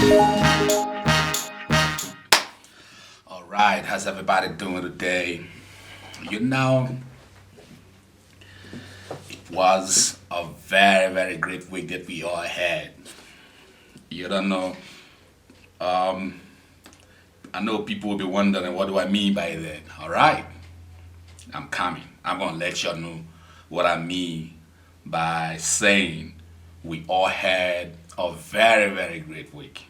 All right, how's everybody doing today? You know, it was a very, very great week that we all had. You don't know. I know people will be wondering, what do I mean by that? All right, I'm coming. I'm going to let y'all know what I mean by saying we all had a very, very great week.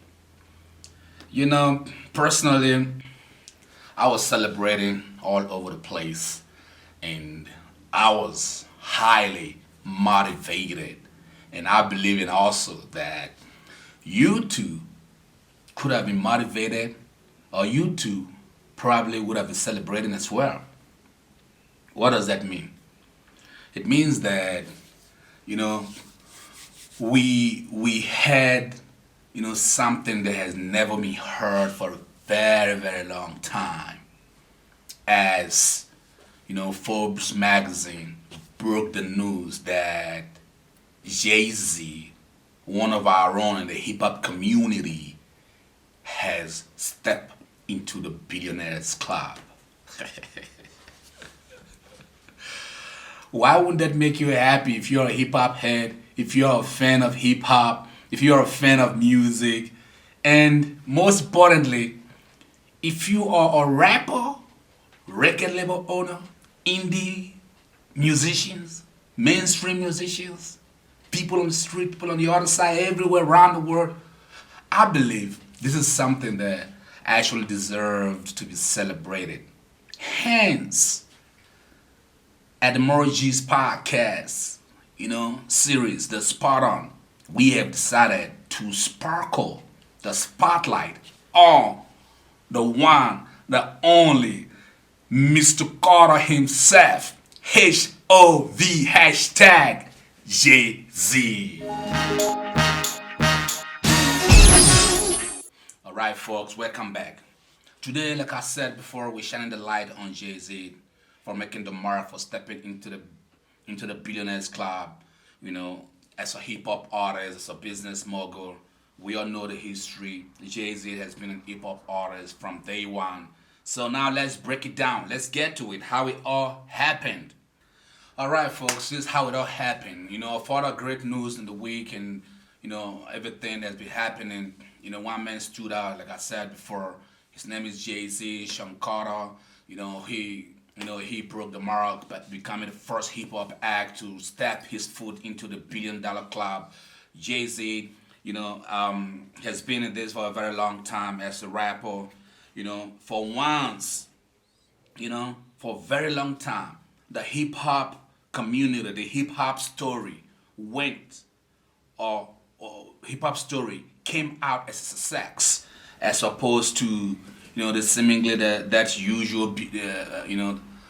You know, personally, I was celebrating all over the place and I was highly motivated. And I believe in also that you too could have been motivated or you too probably would have been celebrating as well. What does that mean? It means that, you know, we had, you know, something that has never been heard for a very, very long time. As, you know, Forbes magazine broke the news that Jay-Z, one of our own in the hip hop community, has stepped into the Billionaires Club. Why wouldn't that make you happy if you're a hip hop head, if you're a fan of hip hop, if you're a fan of music, and most importantly, if you are a rapper, record label owner, indie musicians, mainstream musicians, people on the street, people on the other side, everywhere around the world, I believe this is something that actually deserves to be celebrated. Hence, at the Morgeez Podcast, series, the Spot On, we have decided to sparkle the spotlight on the one, the only, Mr. Carter himself, HOV, hashtag Jay-Z. All right, folks, welcome back. Today, like I said before, we're shining the light on Jay-Z for making the mark, for stepping into the Billionaires Club, as a hip-hop artist, as a business mogul. We all know the history. Jay-Z has been an hip-hop artist from day one. So now let's break it down. Let's get to it, how it all happened. All right, folks, this is how it all happened. Further great news in the week and, everything that's been happening. One man stood out, like I said before. His name is Jay-Z, Sean Carter. He broke the mark by becoming the first hip-hop act to step his foot into the billion-dollar club. Jay-Z, has been in this for a very long time as a rapper. For once, for a very long time, the hip-hop community, the hip-hop story hip-hop story came out as a success, as opposed to, the seemingly that usual,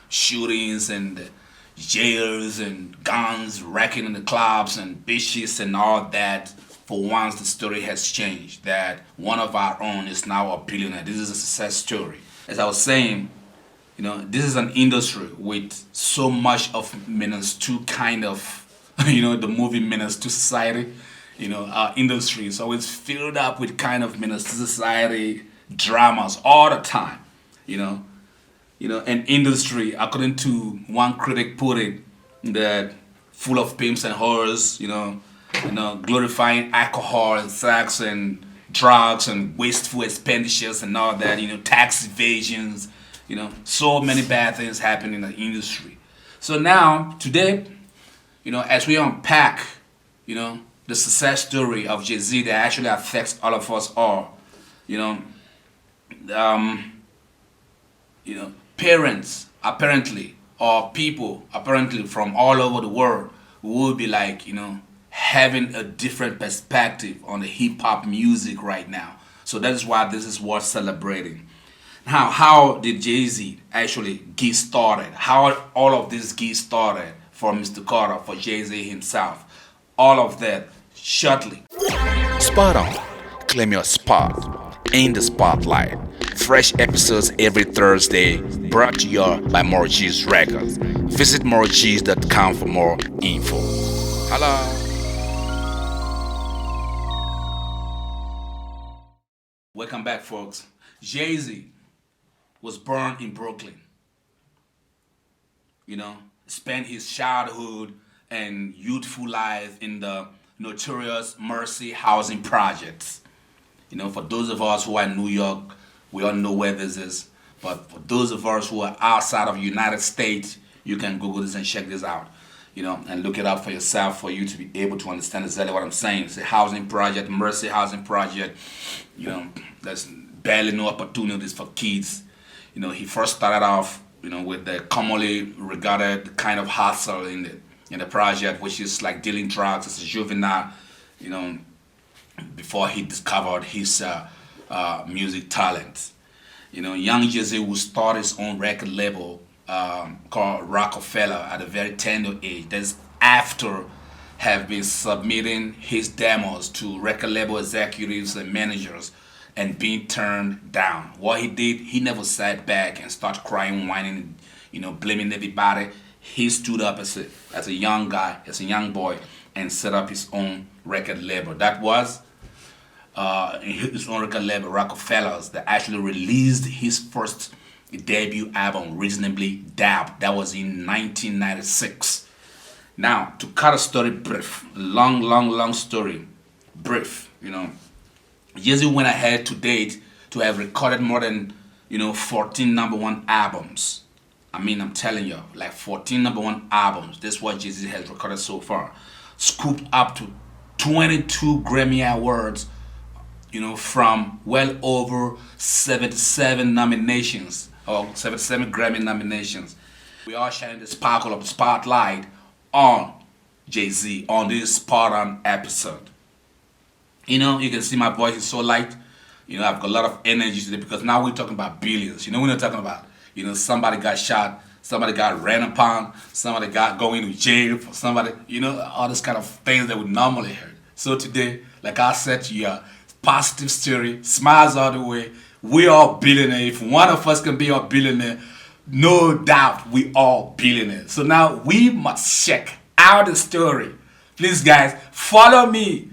shootings and jails and guns wrecking in the clubs and bitches and all that. For once, the story has changed. That one of our own is now a billionaire. This is a success story. As I was saying, this is an industry with so much of menace to kind of, the movie Menace to Society. Our industry is always filled up with kind of menace to society dramas all the time. An industry, according to one critic put it, that full of pimps and whores, glorifying alcohol and sex and drugs and wasteful expenditures and all that, tax evasions, so many bad things happen in the industry. So now, today, as we unpack, the success story of Jay-Z that actually affects all of us all, parents apparently, or people apparently from all over the world will be like, having a different perspective on the hip-hop music right now. So that is why this is worth celebrating. Now, how did Jay-Z actually get started? How all of this get started for Mr. Carter, for Jay-Z himself? All of that shortly. Spot On. Claim your spot in the spotlight. Fresh episodes every Thursday, brought to you by Morgeez Records. Visit morgeez.com for more info. Hello. Welcome back, folks. Jay-Z was born in Brooklyn. Spent his childhood and youthful life in the notorious Mercy housing projects. For those of us who are in New York, we all know where this is. But for those of us who are outside of the United States, you can Google this and check this out. And look it up for yourself for you to be able to understand exactly what I'm saying. It's a housing project, Mercy housing project. There's barely no opportunities for kids. He first started off, with the commonly regarded kind of hustle in the project, which is like dealing drugs as a juvenile, before he discovered his music talent. Young Jay-Z would start his own record label called Rockefeller at a very tender age. That's after have been submitting his demos to record label executives and managers and being turned down. What he did, he never sat back and started crying, whining, blaming everybody. He stood up as a young guy, as a young boy, and set up his own record label. That was his own record label, Rockefellers, that actually released his first debut album, Reasonably Doubt. That was in 1996. Now, to cut a story brief, long story brief, Jay-Z went ahead to date to have recorded more than, 14 number one albums. I'm telling you, like 14 number one albums. This is what Jay-Z has recorded so far. Scooped up to 22 Grammy Awards, from well over 77 nominations, or 77 Grammy nominations. We are shining the sparkle of the spotlight on Jay-Z on this spot-on episode. You can see my voice is so light. I've got a lot of energy today because now we're talking about billions. We're not talking about, somebody got shot, somebody got ran upon, somebody got going to jail for somebody, all this kind of things that we normally hear. So today, like I said to you, positive story, smiles all the way. We are billionaires. If one of us can be a billionaire, no doubt we are billionaires. So now we must check out the story. Please, guys, follow me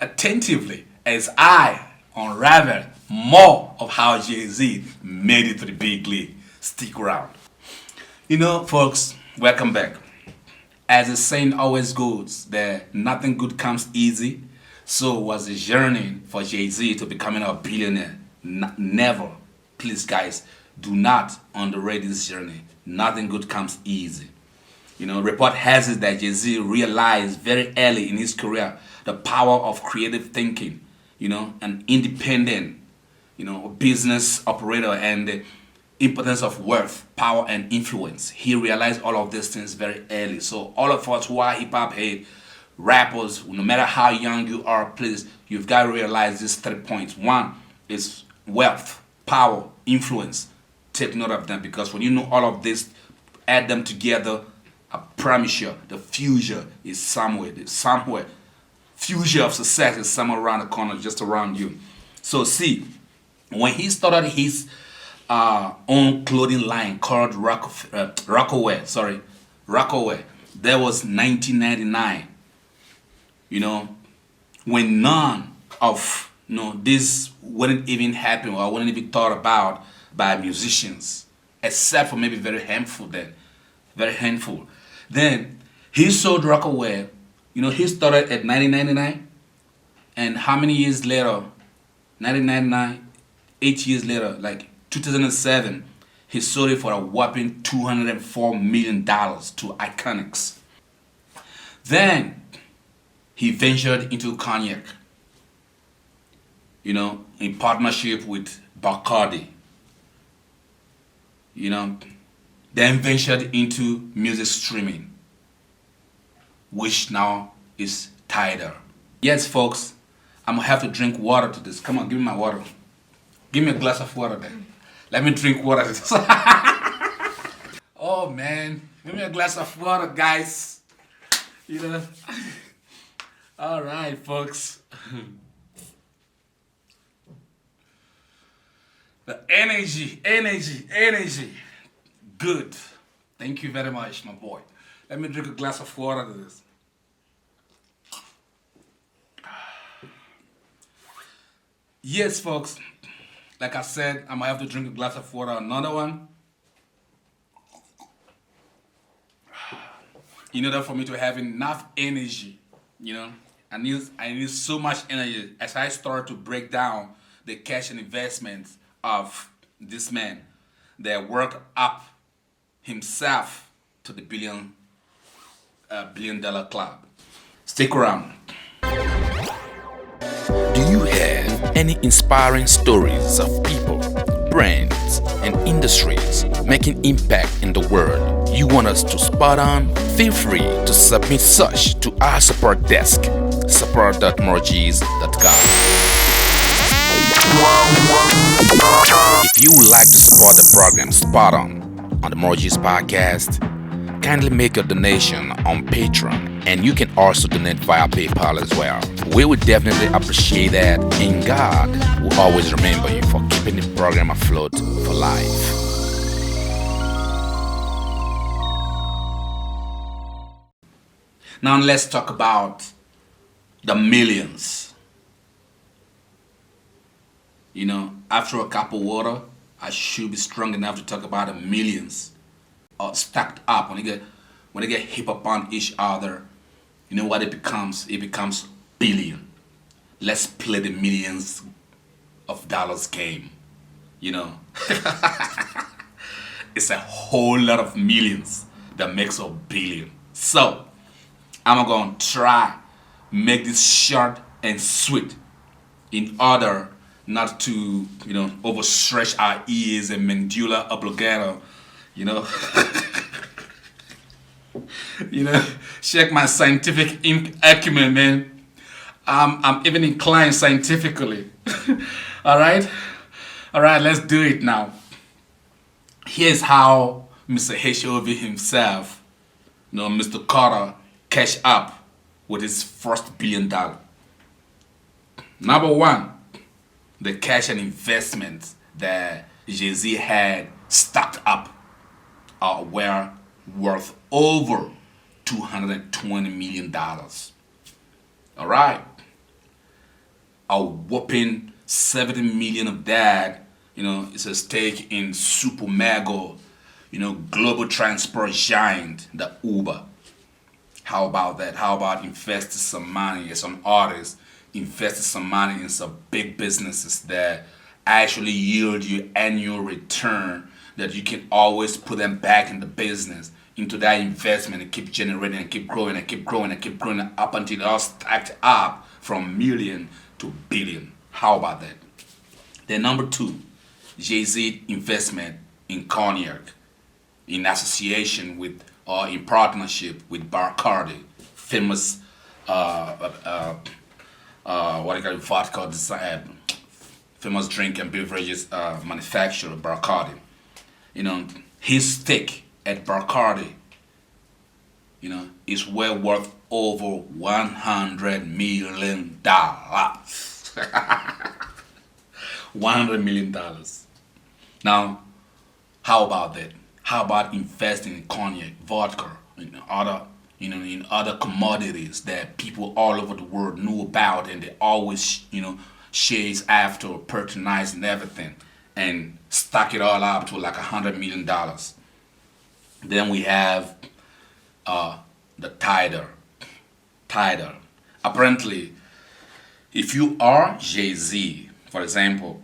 attentively as I unravel more of how Jay-Z made it to the big league. Stick around. Folks, welcome back. As the saying always goes, that nothing good comes easy. So was the journey for Jay-Z to becoming a billionaire. Never. Please, guys, do not underrate this journey. Nothing good comes easy. Report has it that Jay-Z realized very early in his career the power of creative thinking, an independent, business operator, and the importance of wealth, power, and influence. He realized all of these things very early. So all of us who are hip-hop head, rappers, no matter how young you are, please, you've got to realize these 3 points. One is wealth, power, influence. Take note of them, because when you know all of this, add them together, I promise you, the future is somewhere. Future of success is somewhere around the corner, just around you. So see, when he started his own clothing line called Rockaway, that was 1999. When none of this wouldn't even happen or wouldn't even thought about by musicians, except for maybe very handful. Then he sold Rockaway. He started at 1999, and how many years later? 1999, 8 years later, like 2007, he sold it for a whopping $204 million to Iconics. Then he ventured into cognac, in partnership with Bacardi. Then ventured into music streaming, which now is Tidal. Yes, folks, I'm gonna have to drink water to this. Come on, give me my water. Give me a glass of water then. Let me drink water to this. Oh man, give me a glass of water, guys. All right, folks. The energy. Good. Thank you very much, my boy. Let me drink a glass of water to this. Yes, folks. Like I said, I'm gonna have to drink a glass of water, another one, in order for me to have enough energy. You know, I need so much energy as I start to break down the cash and investments of this man that worked up himself to the billion dollar club. Stick around. Do you have any inspiring stories of people, brands, and industries making impact in the world you want us to spot on? Feel free to submit such to our support desk, support.morgeez.com. If you would like to support the program Spot On the Morgeez Podcast, kindly make a donation on Patreon, and you can also donate via PayPal as well. We would definitely appreciate that, and God will always remember you for keeping the program afloat for life. Now let's talk about the millions. After a cup of water, I should be strong enough to talk about the millions stacked up when they get hip upon each other. You know what it becomes? It becomes billion. Let's play the millions of dollars game. It's a whole lot of millions that makes a billion. So I'm gonna try make this short and sweet in order not to overstretch our ears and medulla oblongata. you know check my scientific acumen, man. I'm even inclined scientifically. all right let's do it now. Here's how Mr. HOV himself, Mr. Carter, cashed up with his first $1 billion. Number one, the cash and investments that Jay-Z had stocked up were worth over $220 million. All right. A whopping 70 million of that, is a stake in super mega, global transport giant, the Uber. How about that? How about investing some money as some artists, investing some money in some big businesses that actually yield you annual return, that you can always put them back in the business, into that investment, and keep generating and keep growing and keep growing and keep growing up until it all stacked up from million to billion. How about that? Then number two, Jay-Z investment in cognac in association with or in partnership with Bacardi, famous what do you call it, vodka design, famous drink and beverages manufacturer Bacardi. His stake at Bacardi, is well worth over $100 million. $100 million. Now, how about that? How about investing in cognac, vodka, in other commodities that people all over the world knew about, and they always, chase after, patronize and everything, and stock it all up to like $100 million. Then we have the Tidal. Apparently, if you are Jay-Z, for example,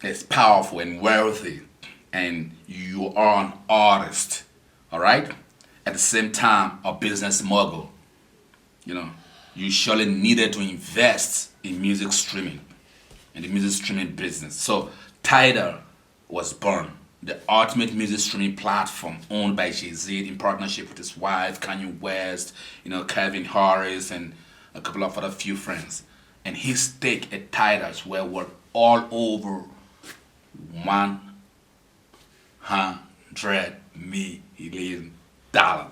is powerful and wealthy, and you are an artist, all right, at the same time a business mogul, you surely needed to invest in music streaming, in the music streaming business. So Tidal was born, the ultimate music streaming platform owned by Jay-Z in partnership with his wife Kanye West, Calvin Harris, and a couple of other few friends. And his stake at Tidal is well worth all over $100 million. Like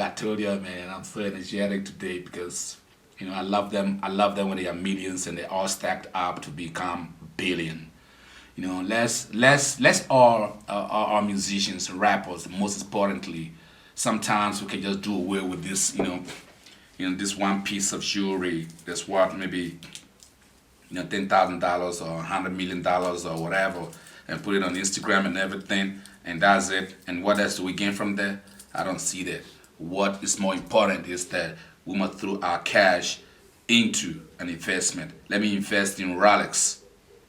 I told you, man, I'm so energetic today because I love them. I love them when they are millions and they all stacked up to become billion. Let's all our musicians, rappers, most importantly, sometimes we can just do away with this, this one piece of jewelry that's worth maybe $10,000 or $100 million or whatever, and put it on Instagram and everything, and that's it. And what else do we gain from that? I don't see that. What is more important is that we must throw our cash into an investment. Let me invest in Rolex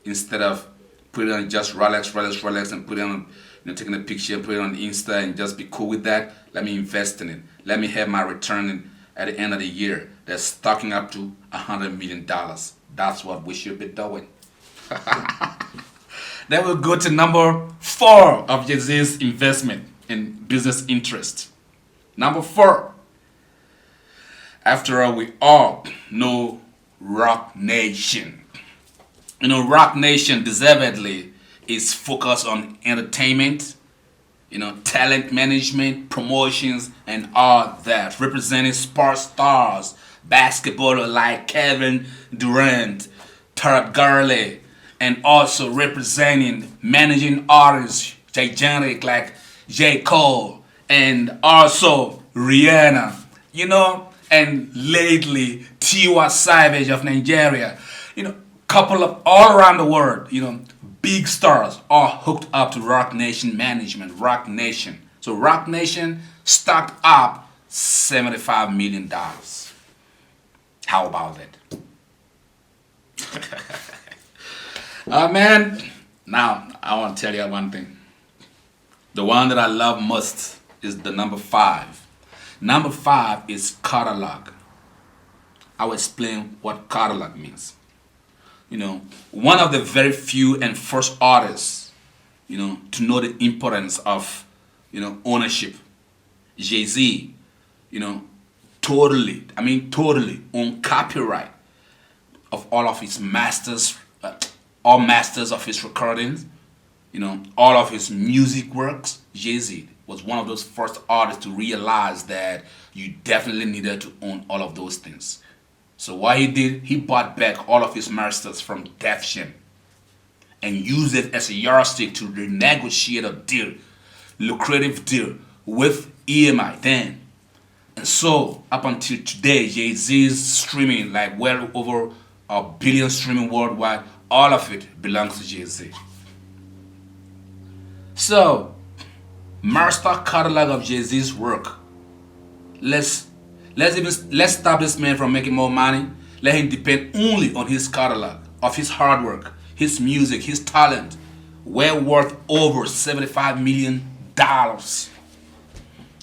instead of put it on just Rolex, and put it on, taking a picture and put it on Insta and just be cool with that. Let me invest in it. Let me have my return at the end of the year that's stocking up to $100 million. That's what we should be doing. Then we'll go to number 4 of Jay-Z's investment in business interest. Number 4. After all, we all know Rock Nation. Rock Nation deservedly is focused on entertainment, talent management, promotions, and all that, representing sports stars, basketballers like Kevin Durant, Todd Gurley, and also representing managing artists gigantic like J. Cole and also Rihanna, and lately Tiwa Savage of Nigeria, couple of all around the world, big stars are hooked up to Rock Nation management, Rock Nation. So Rock Nation stocked up $75 million. How about that? Man, now I want to tell you one thing. The one that I love most is the number 5. Number 5 is catalog. I'll explain what catalog means. One of the very few and first artists, to know the importance of, ownership. Jay-Z, totally own copyright of all of his masters, all masters of his recordings, all of his music works. Jay-Z was one of those first artists to realize that you definitely needed to own all of those things. So what he did, he bought back all of his masters from Def Jam and used it as a yardstick to renegotiate a deal, lucrative deal with EMI then. And so up until today, Jay-Z's streaming, like well over 1 billion streaming worldwide, all of it belongs to Jay-Z. So, master catalog of Jay-Z's work. Let's stop this man from making more money. Let him depend only on his catalog, of his hard work, his music, his talent. Well worth over $75 million.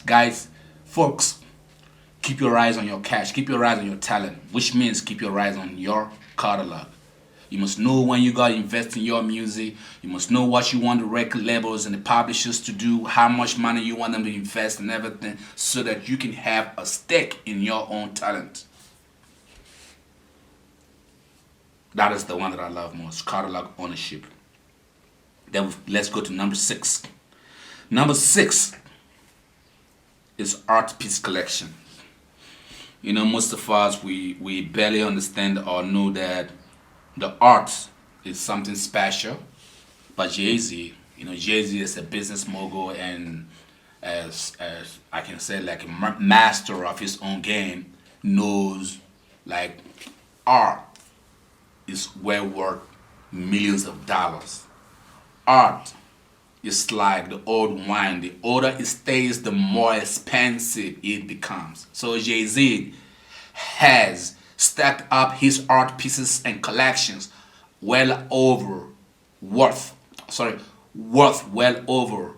Guys, folks, keep your eyes on your cash, keep your eyes on your talent, which means keep your eyes on your catalog. You must know when you gotta invest in your music. You must know what you want the record labels and the publishers to do, how much money you want them to invest and everything, so that you can have a stake in your own talent. That is the one that I love most, catalog ownership. Then let's go to number 6. Number 6 is art piece collection. Most of us, we barely understand or know that the art is something special, but Jay-Z is a business mogul and as I can say, like a master of his own game, knows like art is well worth millions of dollars. Art is like the old wine. The older it stays, the more expensive it becomes. So Jay-Z has stacked up his art pieces and collections worth well over,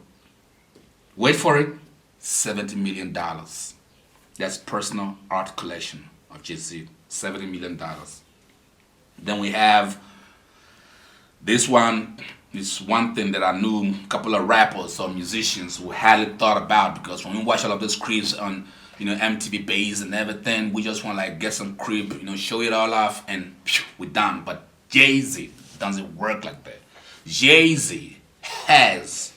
wait for it, $70 million. That's personal art collection of Jay-Z, $70 million. Then we have this one. It's one thing that I knew a couple of rappers or musicians who hadn't thought about, because when we watch all of those clips on MTV Base and everything, we just want to like get some crib, show it all off and we're done. But Jay-Z doesn't work like that. Jay-Z has,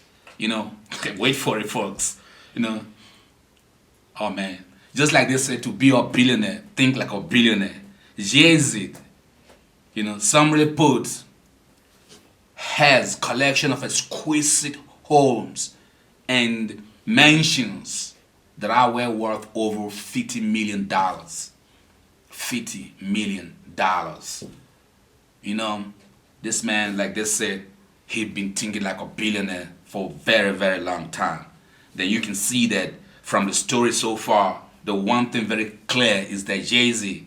wait for it, folks, oh man, just like they say, to be a billionaire, think like a billionaire. Jay-Z, some reports has collection of exquisite homes and mansions that are well worth over $50 million. $50 million. You know, this man, like they said, he'd been thinking like a billionaire for a very, very long time. Then you can see that from the story so far, the one thing very clear is that Jay-Z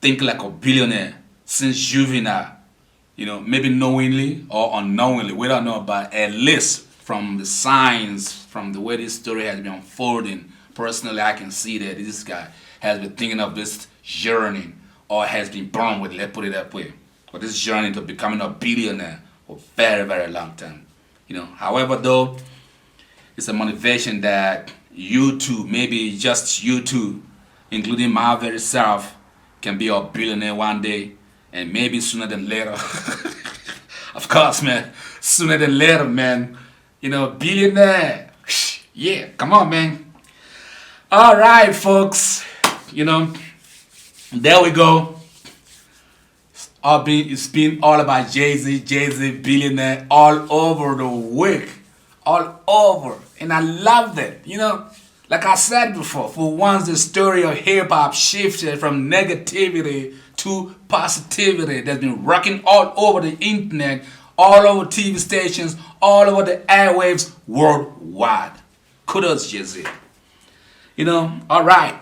think like a billionaire since juvenile. You know, maybe knowingly or unknowingly, we don't know, but at least from the signs, from the way this story has been unfolding, personally I can see that this guy has been thinking of this journey, or has been born with, let's put it that way, for this journey to becoming a billionaire for a very, very long time. You know, however though, it's a motivation that you too, maybe just you too, including my very self, can be a billionaire one day, and maybe sooner than later. Of course, man, sooner than later, man. You know, billionaire. Yeah, come on, man. All right, folks. You know, there we go. It's been all about Jay-Z, billionaire, all over the week. All over. And I love that. You know, like I said before, for once the story of hip-hop shifted from negativity to positivity that's been rocking all over the internet, all over TV stations, all over the airwaves worldwide. Kudos, Jay-Z. You know, all right.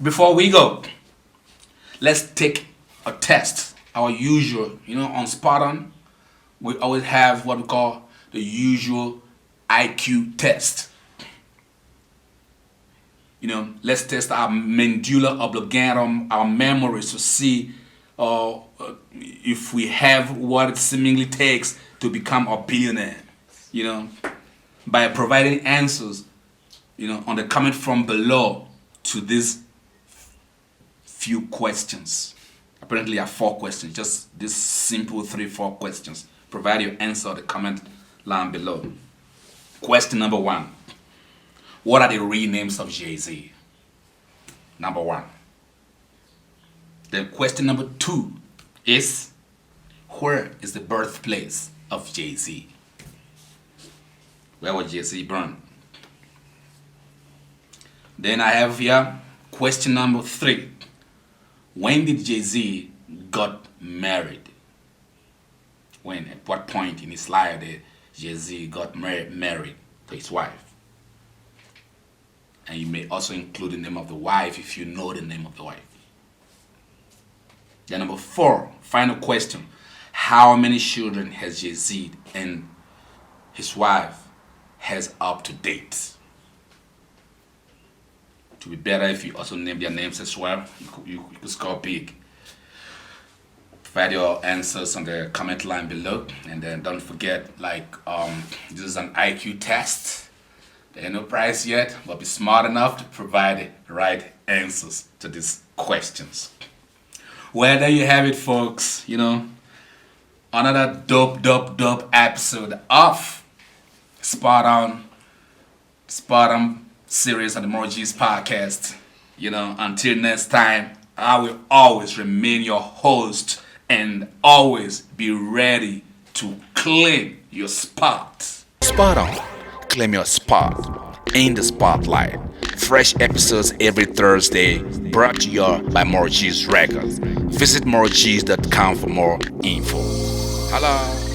Before we go, let's take a test. Our usual, you know, on Spot On, we always have what we call the usual IQ test. You know, let's test our medulla oblongata, our memories, to see if we have what it seemingly takes to become a billionaire. You know, by providing answers, you know, on the comment from below to these few questions. Apparently, I have 4 questions. Just this simple 3-4 questions. Provide your answer in the comment line below. Question number 1. What are the real names of Jay-Z? Number 1. Then question number 2 is, where is the birthplace of Jay-Z? Where was Jay-Z born? Then I have here question number 3. When did Jay-Z got married? When, at what point in his life did Jay-Z got married to his wife? And you may also include the name of the wife if you know the name of the wife. Then number 4, final question. How many children has Jay-Z and his wife has up to date? To be better if you also name their names as well. You could score big. Provide your answers on the comment line below, and then don't forget, this is an IQ test. There ain't no prize yet, but be smart enough to provide the right answers to these questions. Well, there you have it, folks. You know, another dope episode of Spot On series on the Morgeez Podcast. You know, until next time, I will always remain your host and always be ready to claim your spot. Spot On. Claim your spot in the spotlight. Fresh episodes every Thursday, brought to you by Morgeez Records. Visit morgeez.com for more info. Hello.